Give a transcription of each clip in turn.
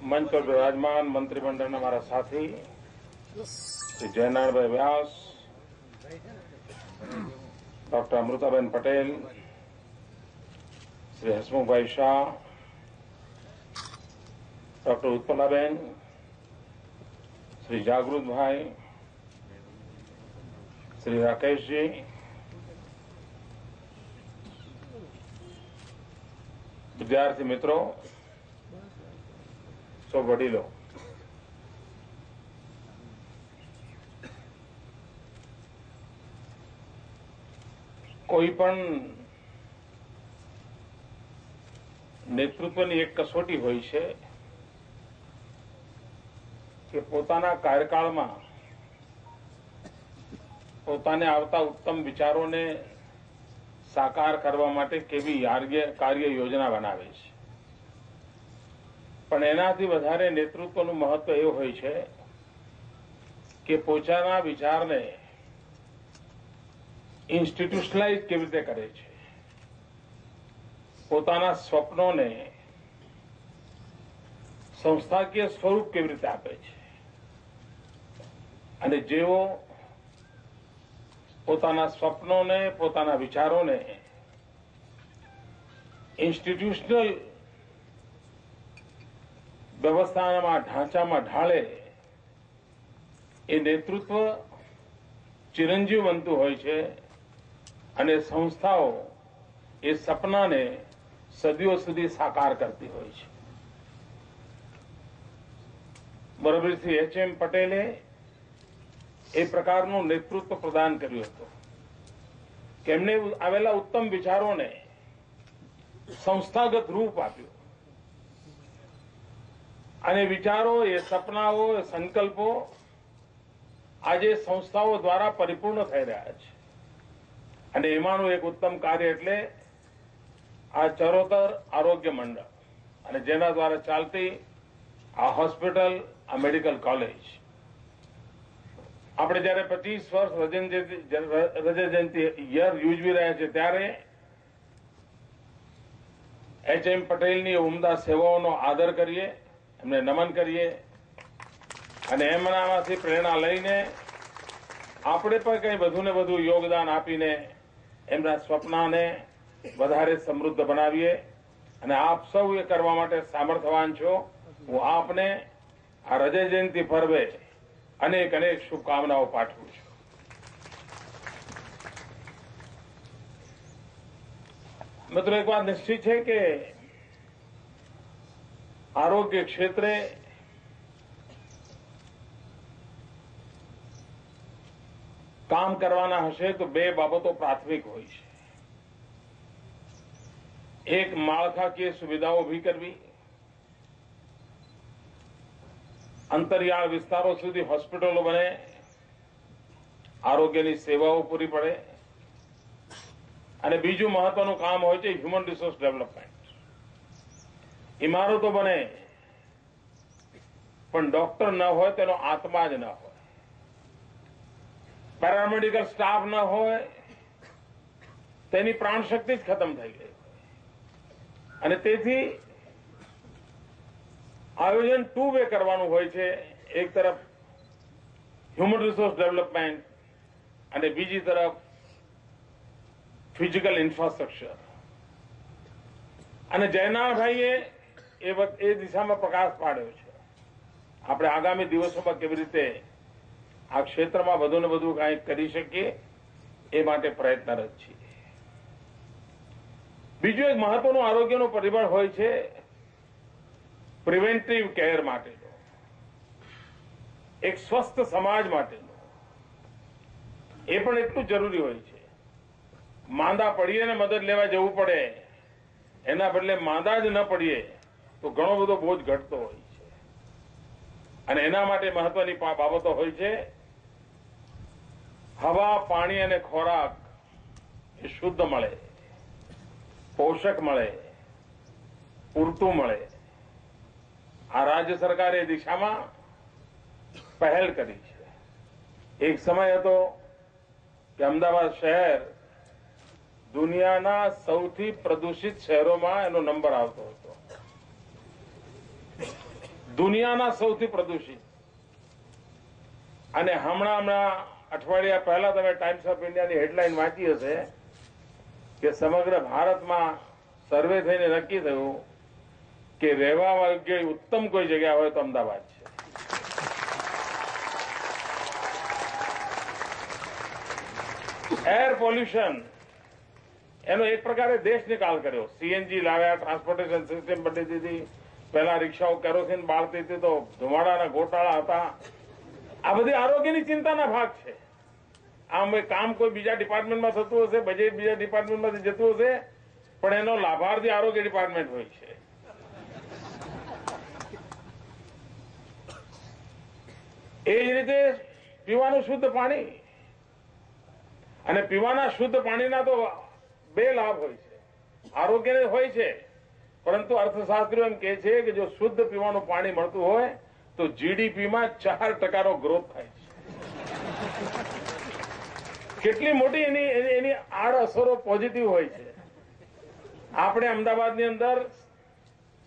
मंच पर विराजमान मंत्रिमंडल हमारा साथी श्री जयनारायण व्यास, डॉक्टर अमृताबेन पटेल, श्री हसमुख भाई शाह, डॉक्टर उत्पलाबेन, श्री जागृत भाई, श्री राकेश जी, विद्यार्थी मित्रों, सौ वडीलो, कोई पण नेतृत्वની એક કસોટી હોય છે કે પોતાના કાર્યકાળમાં પોતાને આવતા ઉત્તમ વિચારોને સાકાર કરવા માટે કેવી કાર્ય યોજના બનાવે છે। પણ એનાથી વધારે નેતૃત્વનું મહત્વ એ હોય છે કે પોતાના વિચારને ઇન્સ્ટિટ્યુશનલાઇઝ કેવી રીતે કરે છે, પોતાના સ્વપ્નોને સંસ્થાકીય સ્વરૂપ કેવી રીતે આપે છે અને જેઓ પોતાના સ્વપ્નોને પોતાના વિચારોને ઇન્સ્ટિટ્યુશનલ વ્યવસ્થામાં ઢાંચામાં ઢાળે એ નેતૃત્વ ચિરંજીવ બનતું હોય છે અને સંસ્થાઓ એ સપનાને સદીઓ સુધી સાકાર કરતી હોય છે। બરોબર શ્રી એચ.એમ. પટેલે એ પ્રકારનું નેતૃત્વ પ્રદાન કર્યું હતું કે એમને આવેલા ઉત્તમ વિચારોને સંસ્થાગત રૂપ આપ્યું અને વિચારો એ સપનાઓ એ સંકલ્પો આજે સંસ્થાઓ દ્વારા પરિપૂર્ણ થઈ રહ્યા છે અને એમાંનું એક ઉત્તમ કાર્ય એટલે આ ચરોતર આરોગ્ય મંડળ અને જેના દ્વારા ચાલતી આ હોસ્પિટલ, આ મેડિકલ કોલેજ। આપણે જયારે 25 વર્ષ રજત જયંતિ યર ઉજવી રહ્યા છે ત્યારે એચ.એમ. પટેલની ઉમદા સેવાઓનો આદર કરીએ, એમને નમન કરીએ અને એમનામાંથી પ્રેરણા લઈને આપણે પણ કંઈ વધુ ને વધુ યોગદાન આપીને એમના સ્વપ્નને વધારે સમૃદ્ધ બનાવીએ અને આપ સૌ એ કરવા માટે સામર્થ્યવાન છો। હું આપને આ રજત જયંતિ પર્વે અનેક અનેક શુભકામનાઓ પાઠવું છું। મિત્રો, એક વાત નિશ્ચિત છે કે આરોગ્ય ક્ષેત્રે કામ કરવાના હશે તો બે બાબતો પ્રાથમિક હોય છે। એક માળખાકીય સુવિધાઓ ઊભી કરવી, અંતરિયાળ વિસ્તારો સુધી હોસ્પિટલો બને, આરોગ્યની સેવાઓ પૂરી પડે અને બીજું મહત્વનું કામ હોય છે હ્યુમન રિસોર્સ ડેવલપમેન્ટ। ઇમારતો બને પણ ડોક્ટર ન હોય તેનો આત્મા જ ન હોય, પેરામેડિકલ સ્ટાફ ન હોય તેની પ્રાણશક્તિ જ ખતમ થઈ ગઈ અને તેથી આયોજન ટુ વે કરવાનું હોય છે। એક તરફ હ્યુમન રિસોર્સ ડેવલપમેન્ટ અને બીજી તરફ ફિઝિકલ ઇન્ફ્રાસ્ટ્રક્ચર અને જયનાભાઈએ એ દિશામાં પ્રકાશ પાડ્યો છે। આપણે આગામી દિવસોમાં કેવી રીતે આ ક્ષેત્રમાં વધુ ને વધુ કંઈક કરી શકીએ એ માટે પ્રયત્નરત છીએ। બીજું એક મહત્વનું આરોગ્યનું પરિબળ હોય છે પ્રિવેન્ટિવ કેર માટેનો, એક સ્વસ્થ સમાજ માટેનો। એ પણ એટલું જરૂરી હોય છે। માંદા પડીએ ને મદદ લેવા જવું પડે એના બદલે માંદા જ ન પડીએ તો ઘણો બધો બોજ ઘટતો હોય છે અને એના માટે મહત્વની બાબતો હોય છે હવા, પાણી અને ખોરાક એ શુદ્ધ મળે, પોષક મળે, પૂરતું મળે। આ રાજ્ય સરકારે એ દિશામાં પહેલ કરી છે। એક સમય હતો કે અમદાવાદ શહેર દુનિયાના સૌથી પ્રદૂષિત શહેરોમાં એનો નંબર આવતો હતો। દુનિયાના સૌથી પ્રદૂષિત. અને હમણાં અઠવાડિયા પહેલા તમે ટાઈમ્સ ઓફ ઇન્ડિયાની હેડલાઇન વાંચી હશે કે સમગ્ર ભારતમાં સર્વે થઈને નક્કી થયું કે રહેવા યોગ્ય ઉત્તમ કોઈ જગ્યા હોય તો અમદાવાદ છે. એર પોલ્યુશન એનો એક પ્રકારે દેશ નિકાલ કર્યો. સીએનજી લાવ્યા, ટ્રાન્સપોર્ટેશન સિસ્ટમ બદલી દીધી. પહેલા રિક્ષાઓ કેરોસીન બાળતી હતી તો ધુમાડાના ગોટાળા હતા. આ બધી આરોગ્યની ચિંતાના ભાગ છે. આમ કામ કોઈ બીજા ડિપાર્ટમેન્ટમાં થતું હશે, બજેટ બીજા ડિપાર્ટમેન્ટમાંથી જતું હશે, પણ એનો લાભાર્થી આરોગ્ય ડિપાર્ટમેન્ટ હોય છે. એ જ રીતે પીવાનું શુદ્ધ પાણી, અને પીવાના શુદ્ધ પાણીના તો બે લાભ હોય છે. આરોગ્યને હોય છે, પરંતુ અર્થશાસ્ત્રીઓ એમ કહે છે કે જો શુદ્ધ પીવાનું પાણી મળતું હોય તો જીડીપીમાં 4% ગ્રોથ થાય છે. કેટલી મોટી એની આડઅસરો પોઝિટિવ હોય છે. આપણે અમદાવાદની અંદર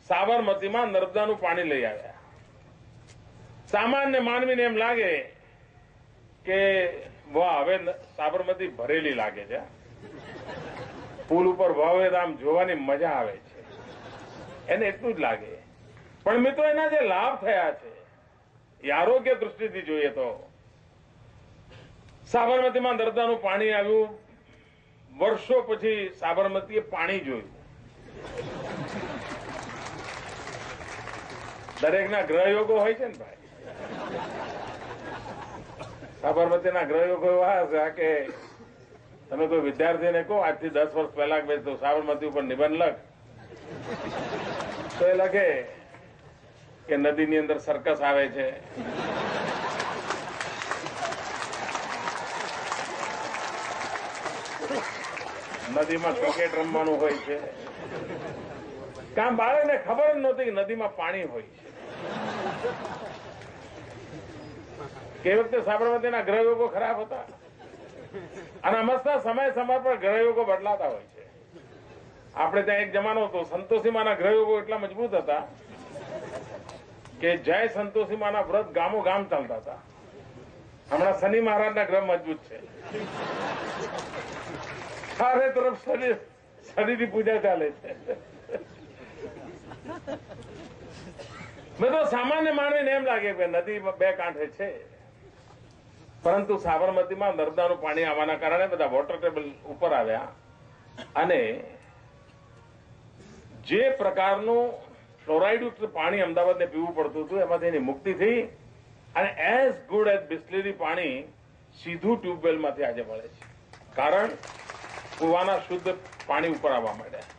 સાબરમતીમાં નર્મદાનું પાણી લઈ આવ્યા. સામાન્ય માનવીને એમ લાગે કે વાહ, હવે સાબરમતી ભરેલી લાગે છે. પુલ ઉપર વાવે આમ જોવાની મજા આવે છે, એને એટલું જ લાગે. પણ મિત્રો, એના જે લાભ થયા છે એ આરોગ્ય દૃષ્ટિથી જોઈએ તો સાબરમતીમાં નર્મદાનું પાણી આવ્યું. વર્ષો પછી સાબરમતીએ પાણી જોયું. દરેકના ગ્રહયોગો હોય છે ને ભાઈ. સાબરમતીના ગ્રહયોગો એવા હશે કે તમે કોઈ વિદ્યાર્થીને કહો આજથી 10 વર્ષ પહેલા કે તો સાબરમતી ઉપર નિબંધ લખ, તો એ લખે કે નદીની અંદર સર્કસ આવે છે, નદીમાં ક્રિકેટ રમવાનું હોય છે. કામ બાળકને ખબર જ નહોતી કે નદીમાં પાણી હોય છે. કે વખતે સાબરમતીના ગ્રહયોગો ખરાબ હતા, અને અમસ્તા સમય પર ગ્રહયોગો બદલાતા હોય છે. આપણે ત્યાં એક જમાનો હતો, સંતોષીમાના ગ્રહયોગો એટલા મજબૂત હતા કે જય સંતોષીમાના વ્રત ગામો ગામ ચાલતા હતા. હમણાં શનિ મહારાજના ગ્રહ મજબૂત છે, ચારે તરફ શનિની પૂજા ચાલે છે. મેં તો સામાન્ય માનવીને એમ લાગે કે નદી બે કાંઠે છે, પરંતુ સાબરમતીમાં નર્મદાનું પાણી આવવાના કારણે બધા વોટર ટેબલ ઉપર આવ્યા, અને જે પ્રકારનું ફ્લોરાઇડયુક્ત પાણી અમદાવાદને પીવું પડતું હતું એમાંથી એની મુક્તિ થઈ, અને એઝ ગુડ એઝ બિસ્લેરી પાણી સીધું ટ્યુબવેલમાંથી આજે મળે છે. કારણ કુવાના શુદ્ધ પાણી ઉપર આવવા માંડ્યા.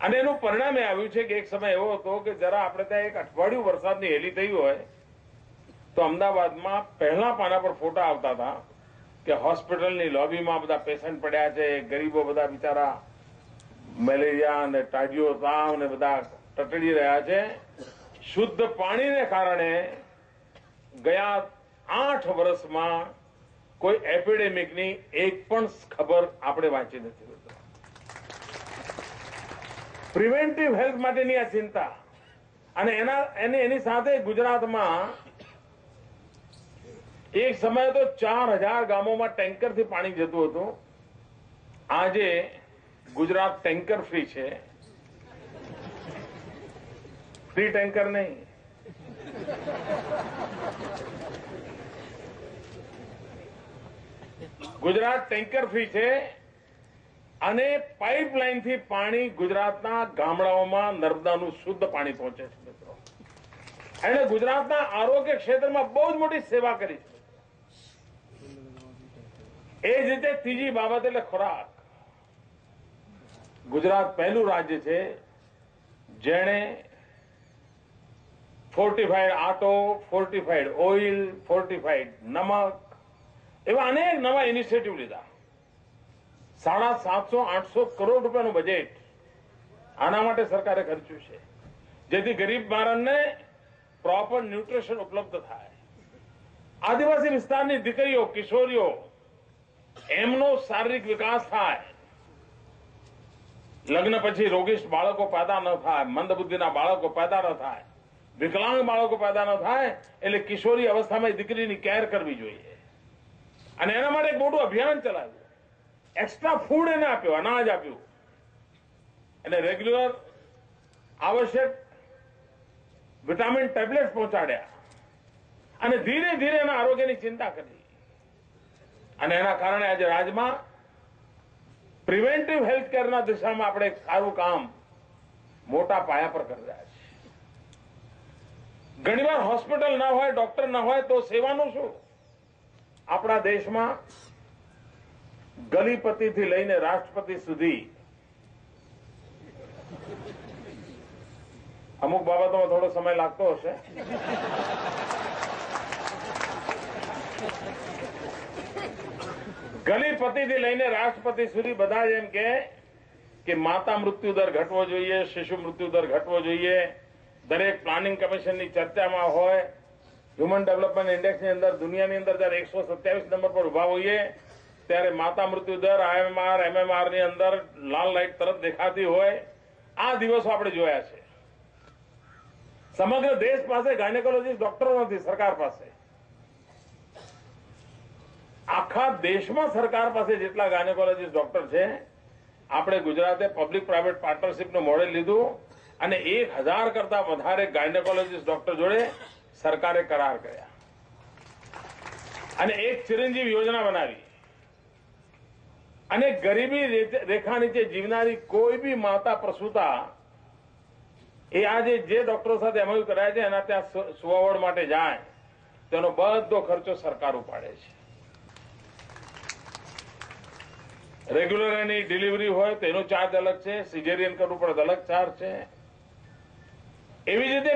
અને એનું પરિણામ એ આવ્યું છે કે એક સમય એવો હતો કે જરા આપણે ત્યાં એક અઠવાડિયું વરસાદની હેલી થઈ હોય તો અમદાવાદમાં પહેલા પાના પર ફોટા આવતા હતા કે હોસ્પિટલની લોબીમાં બધા પેશન્ટ પડ્યા છે, ગરીબો બધા બિચારા મેલેરિયા અને ટાઢીઓ તાવ ને બધા ટટડી રહ્યા છે. શુદ્ધ પાણીને કારણે ગયા 8 વર્ષમાં કોઈ એપિડેમિકની એક પણ ખબર આપણે વાંચી નથી. પ્રિવેન્ટિવ હેલ્થ માટેની આ ચિંતા, અને એની સાથે ગુજરાતમાં એક સમય તો 4000 ગામોમાં ટેન્કરથી પાણી જતું હતું. આજે ગુજરાત ટેન્કર ફ્રી છે. ફ્રી ટેન્કર નહીં, ગુજરાત ટેન્કર ફ્રી છે. અને પાઇપલાઇનથી પાણી ગુજરાતના ગામડાઓમાં નર્મદાનું શુદ્ધ પાણી પહોંચે છે. મિત્રો, એને ગુજરાતના આરોગ્ય ક્ષેત્રમાં બહુ જ મોટી સેવા કરી છે. એ જ રીતે ત્રીજી બાબત એટલે ખોરાક. ગુજરાત પહેલું રાજ્ય છે જેણે ફોર્ટિફાઈડ આટો, ફોર્ટિફાઈડ ઓઇલ, ફોર્ટિફાઈડ નમક એવા અનેક નવા ઇનિશિયેટિવ લીધા. 750-800 કરોડ રૂપિયાનું બજેટ આના માટે સરકારે ખર્ચ્યું છે, જેથી ગરીબ બાળકને પ્રોપર ન્યુટ્રિશન ઉપલબ્ધ થાય. આદિવાસી વિસ્તારની દીકરીઓ, કિશોરીઓ, એમનો શારીરિક વિકાસ થાય, લગ્ન પછી રોગિષ્ટ બાળકો પેદા ન થાય, મંદબુદ્ધિના બાળકો પેદા ન થાય, વિકલાંગ બાળકો પેદા ન થાય એટલે કિશોરી અવસ્થામાં દીકરીની કેર કરવી જોઈએ. અને એના માટે એક મોટું અભિયાન ચલાવ્યું. એક્સ્ટ્રા ફૂડ એને આપ્યો, અનાજ આપ્યું, અને રેગ્યુલર આવશ્યક વિટામિન ટેબ્લેટ પહોંચાડ્યા, અને ધીરે ધીરે એના આરોગ્યની ચિંતા કરી. અને એના કારણે આજે રાજ્યમાં પ્રિવેન્ટિવ હેલ્થ કેરના દિશામાં આપણે સારું કામ મોટા પાયા પર કરી રહ્યા છીએ. ઘણીવાર હોસ્પિટલ ના હોય, ડોક્ટર ના હોય તો સેવાનું શું? આપણા દેશમાં ગલીપતિથી લઈને રાષ્ટ્રપતિ સુધી અમુક બાબતોમાં થોડો સમય લાગતો હશે. ગલીપતિથી લઈને રાષ્ટ્રપતિ સુધી બધા જ એમ કે માતા મૃત્યુ દર ઘટવો જોઈએ, શિશુ મૃત્યુ દર ઘટવો જોઈએ. દરેક પ્લાનિંગ કમિશનની ચર્ચામાં હોય. હ્યુમન ડેવલપમેન્ટ ઇન્ડેક્સની અંદર દુનિયાની અંદર જયારે 127 નંબર પર ઉભા હોઈએ ત્યારે માતા મૃત્યુ દર IMR, MMR ની અંદર લાલ લાઈટ તરત દેખાતી હોય. આ દિવસો આપણે જોયા છે. સમગ્ર દેશ પાસે ગાયનેકોલોજીસ્ટ ડોક્ટરો નથી, સરકાર પાસે. આખા દેશમાં સરકાર પાસે જેટલા ગાયનેકોલોજીસ્ટ ડોક્ટર છે, આપણે ગુજરાતે પબ્લિક પ્રાઇવેટ પાર્ટનરશિપનું મોડેલ લીધું અને 1000 કરતા વધારે ગાયનેકોલોજીસ્ટ ડોક્ટર જોડે સરકારે કરાર કર્યા અને એક ચિરંજીવ યોજના બનાવી. અને ગરીબી રેખા નીચે જીવનારી કોઈ બી માતા પ્રસૂતા એ આજે જે ડોક્ટરો સાથે એમઓયુ કરાય છે એના ત્યાં સુવાવડ માટે જાય તેનો બધો ખર્ચો સરકાર ઉપાડે છે. રેગ્યુલર એની ડિલિવરી હોય તો એનો ચાર્જ અલગ છે, સિઝેરિયન કરવું પડે તો અલગ ચાર્જ છે. એવી જ રીતે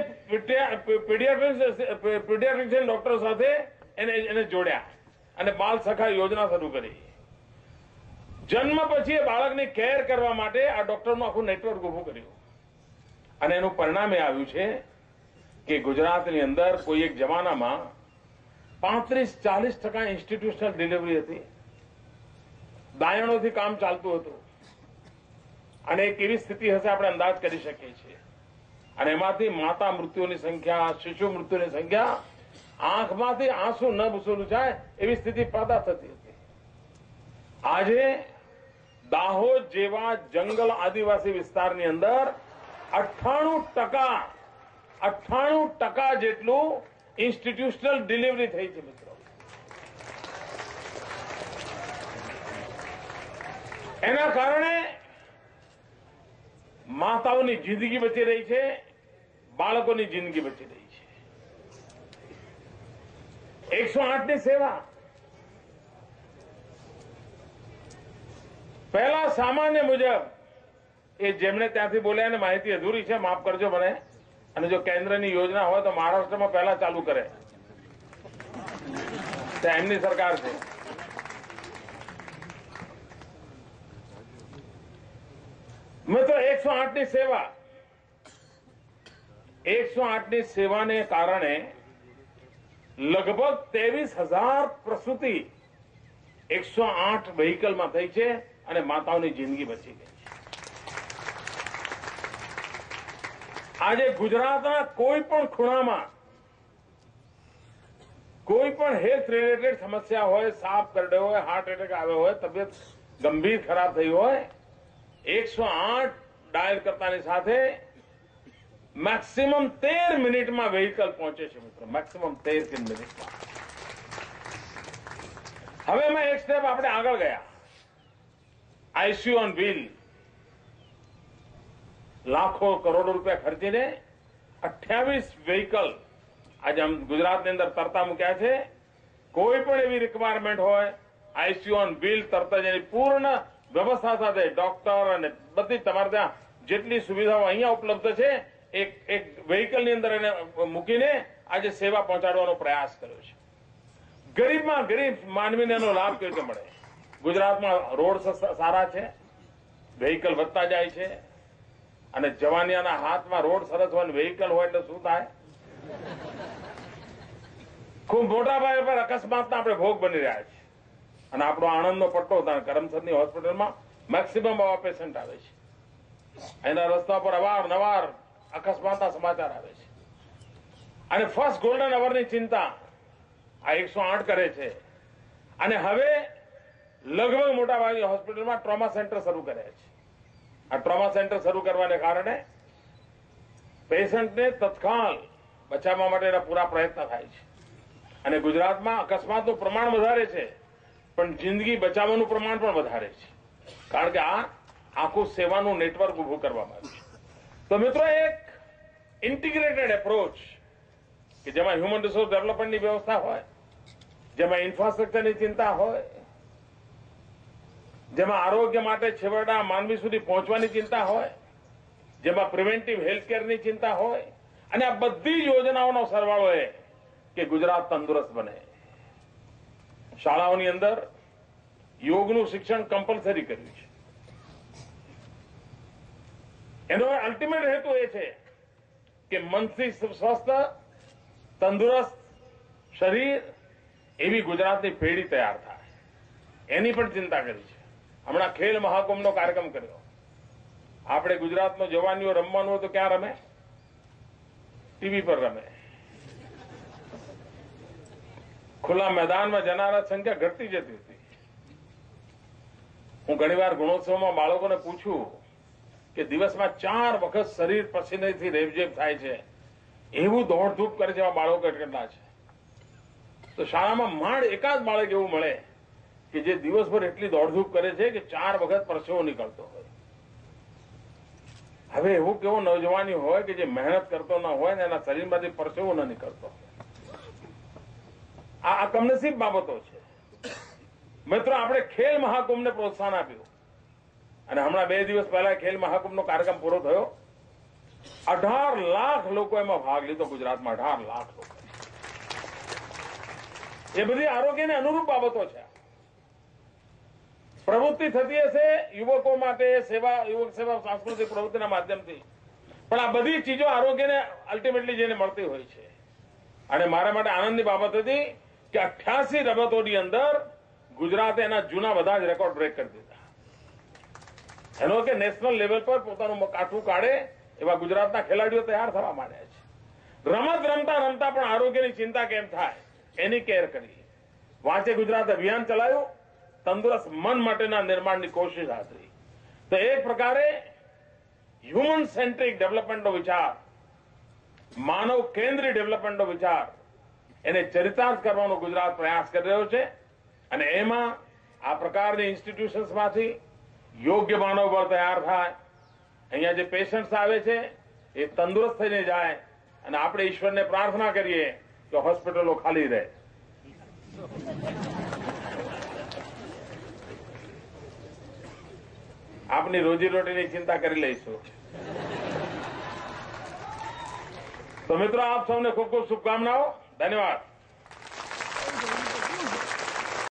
પીડિયાટ્રિશિયન ડોક્ટર સાથે એને જોડ્યા અને બાલ સખા યોજના શરૂ કરી. જન્મ પછી એ બાળકની કેર કરવા માટે આ ડોક્ટરનું આખું નેટવર્ક ઉભું કર્યું. અને એનું પરિણામ એ આવ્યું છે કે ગુજરાતની અંદર કોઈ એક જમાનામાં 35-40% ઇન્સ્ટિટ્યુશનલ ડિલિવરી હતી. દાયણોથી કામ ચાલતું હતું. અને એક એવી સ્થિતિ હશે આપણે અંદાજ કરી શકીએ છીએ. અને એમાંથી માતા મૃત્યુની સંખ્યા, શિશુ મૃત્યુની સંખ્યા આંખમાંથી આંસુ ન વસૂલું થાય એવી સ્થિતિ પેદા થતી હતી. આજે દાહોદ જેવા જંગલ આદિવાસી વિસ્તારની અંદર 98% જેટલું ઇન્સ્ટિટ્યુશનલ ડિલિવરી થઈ છે મિત્રો. એના કારણે માતાઓની જિંદગી બચી રહી છે, બાળકોની જિંદગી બચી રહી છે. 108ની સેવા પહેલા સામાન્ય મુજબ એ જેમણે ત્યાંથી બોલ્યા ને માહિતી અધૂરી છે, માફ કરજો મને. અને જો કેન્દ્રની યોજના હોય તો મહારાષ્ટ્રમાં પહેલા ચાલુ કરે, ત્યાં એમની સરકાર છે. મિત્રો 108ની સેવા, 108ની સેવાને કારણે લગભગ 23,000 પ્રસૂતિ 108 વ્હીકલમાં થઈ છે અને માતાઓની જિંદગી બચી ગઈ છે. આજે ગુજરાતના કોઈ પણ ખૂણામાં કોઈ પણ હેલ્થ રિલેટેડ સમસ્યા હોય, સાપ કરડ્યો હોય, હાર્ટ એટેક આવ્યો હોય, તબિયત ગંભીર ખરાબ થઈ હોય, 108 ડાયલ કરતાની સાથે મેક્સિમમ 13 મિનિટમાં વ્હીકલ પહોંચે છે મિત્રો. મેક્સિમમ 13 મિનિટમાં. હવે અમે એક સ્ટેપ આપણે આગળ ગયા. આઈસીયુ ઓન વ્હીલ લાખો કરોડો રૂપિયા ખર્ચીને 28 વ્હીકલ આજે ગુજરાતની અંદર તરતા મૂક્યા છે. કોઈ પણ એવી રિક્વાયરમેન્ટ હોય, આઈસીયુ ઓન વ્હીલ તરત જ એની પૂર્ણ વ્યવસ્થા સાથે ડોક્ટર અને બધી તમારે ત્યાં જેટલી સુવિધાઓ અહીંયા ઉપલબ્ધ છે એક વ્હીકલની અંદર એને મૂકીને આજે સેવા પહોંચાડવાનો પ્રયાસ કર્યો છે. ગરીબમાં ગરીબ માનવીને એનો લાભ કેવી રીતે મળે? ગુજરાતમાં રોડ સારા છે, વ્હીકલ વધતા જાય છે, અને જવાનિયાના હાથમાં રોડ સરસ હોય, વ્હીકલ હોય એટલે શું થાય? ખૂબ મોટા પાયે પર અકસ્માતના આપણે ભોગ બની રહ્યા છે. અને આપણો આણંદનો પટ્ટો કરમસદની હોસ્પિટલમાં મેક્સિમમ આવા પેશન્ટ આવે છે. એના રસ્તા પર અવારનવાર અકસ્માતના સમાચાર આવે છે. અને ફર્સ્ટ ગોલ્ડન અવરની ચિંતા આ 108 કરે છે. અને હવે લગભગ મોટાભાગની હોસ્પિટલમાં ટ્રોમા સેન્ટર શરૂ કર્યા છે. આ ટ્રોમા સેન્ટર શરૂ કરવાને કારણે પેશન્ટને તત્કાલ બચાવવા માટેના પૂરા પ્રયત્ન થાય છે. અને ગુજરાતમાં અકસ્માતનું પ્રમાણ વધારે છે, પણ જિંદગી બચાવવાનું પ્રમાણ પણ વધારે છે, કારણ કે આ આખું સેવાનું નેટવર્ક ઉભું કરવામાં આવ્યું છે. તો મિત્રો, એક ઇન્ટિગ્રેટેડ એપ્રોચ કે જેમાં હ્યુમન રિસોર્સ ડેવલપમેન્ટની વ્યવસ્થા હોય, જેમાં ઇન્ફ્રાસ્ટ્રક્ચરની ચિંતા હોય, જેમાં આરોગ્ય માટે છેવાડા માનવી સુધી પહોંચવાની ચિંતા હોય, જેમાં પ્રિવેન્ટિવ હેલ્થકેરની ચિંતા હોય, અને આ બધી યોજનાઓનો સરવાળો એ કે ગુજરાત તંદુરસ્ત બને. શાળાઓની અંદર યોગનું શિક્ષણ કમ્પલસરી કર્યું છે. એનો અલ્ટિમેટ હેતુ એ છે કે મનથી સ્વસ્થ, તંદુરસ્ત શરીર એવી ગુજરાતની પેઢી તૈયાર થાય, એની પણ ચિંતા કરી છે. હમણાં ખેલ મહાકુંભનો કાર્યક્રમ કર્યો. આપણે ગુજરાતમાં જવાનીઓ રમવાનું હોય તો ક્યાં રમે? ટીવી પર રમે. ખુલ્લા મેદાનમાં જનારા સંખ્યા ઘટતી જતી હતી. હું ઘણીવાર ગુણોત્સવમાં બાળકોને પૂછું કે દિવસમાં 4 વખત શરીર પસીનેથી રેબઝેબ થાય છે, એવું દોડધૂપ કરે છે એવા બાળકો કેટલા છે? તો શાળામાં માંડ એકાદ બાળક એવું મળે કે જે દિવસભર એટલી દોડધૂપ કરે છે કે 4 વખત પરસેવો નીકળતો હોય. હવે એવું કેવો નौजवानी હોય કે જે મહેનત કરતો ન હોય ને એના શરીરમાંથી પરસેવો ન નીકળતો હોય. આ કમનસીબ બાબતો છે. મિત્રો, આપણે ખેલ મહાકુંભને પ્રોત્સાહન આપ્યું અને હમણાં 2 દિવસ પહેલા ખેલ મહાકુંભનો કાર્યક્રમ પૂરો થયો. 18 લાખ લોકો એમાં ભાગ લીધો. ગુજરાતમાં 18 લાખ લોકો. એ બધી આરોગ્યને અનુરૂપ બાબતો છે. પ્રવૃત્તિ થતી હશે યુવકો માટે, યુવક સેવા સાંસ્કૃતિક પ્રવૃત્તિના માધ્યમથી, પણ આ બધી ચીજો આરોગ્યને અલ્ટિમેટલી જેને મળતી હોય છે. અને મારા માટે આનંદની બાબત હતી કે 88 રમતોની અંદર ગુજરાતે એના જૂના બધા જ રેકોર્ડ બ્રેક કરી દીધા. એનો કે નેશનલ લેવલ પર પોતાનું કાઠું કાઢે એવા ગુજરાતના ખેલાડીઓ તૈયાર થવા માંડ્યા છે. રમત રમતા રમતા પણ આરોગ્યની ચિંતા કેમ થાય એની કેર કરી. વાંચે ગુજરાત અભિયાન ચલાવ્યું, તંદુરસ્ત મન માટેના નિર્માણની કોશિશ હાથ ધરી. તો એક પ્રકારે હ્યુમન સેન્ટ્રિક ડેવલપમેન્ટનો વિચાર, માનવ કેન્દ્રીય ડેવલપમેન્ટનો વિચાર, એને ચરિતાર્થ કરવાનો ગુજરાત પ્રયાસ કરી રહ્યો છે. અને એમાં આ પ્રકારની ઇન્સ્ટિટ્યુશન્સમાંથી યોગ્ય માનવબળ તૈયાર થાય. અહીંયા જે પેશન્ટ્સ આવે છે એ તંદુરસ્ત થઈને જાય, અને આપણે ઈશ્વરને પ્રાર્થના કરીએ કે હોસ્પિટલો ખાલી રહે. આપની રોજીરોટીની ચિંતા કરી લઈશું. તો મિત્રો, આપ સૌને ખૂબ ખૂબ શુભકામનાઓ. ધન્યવાદ.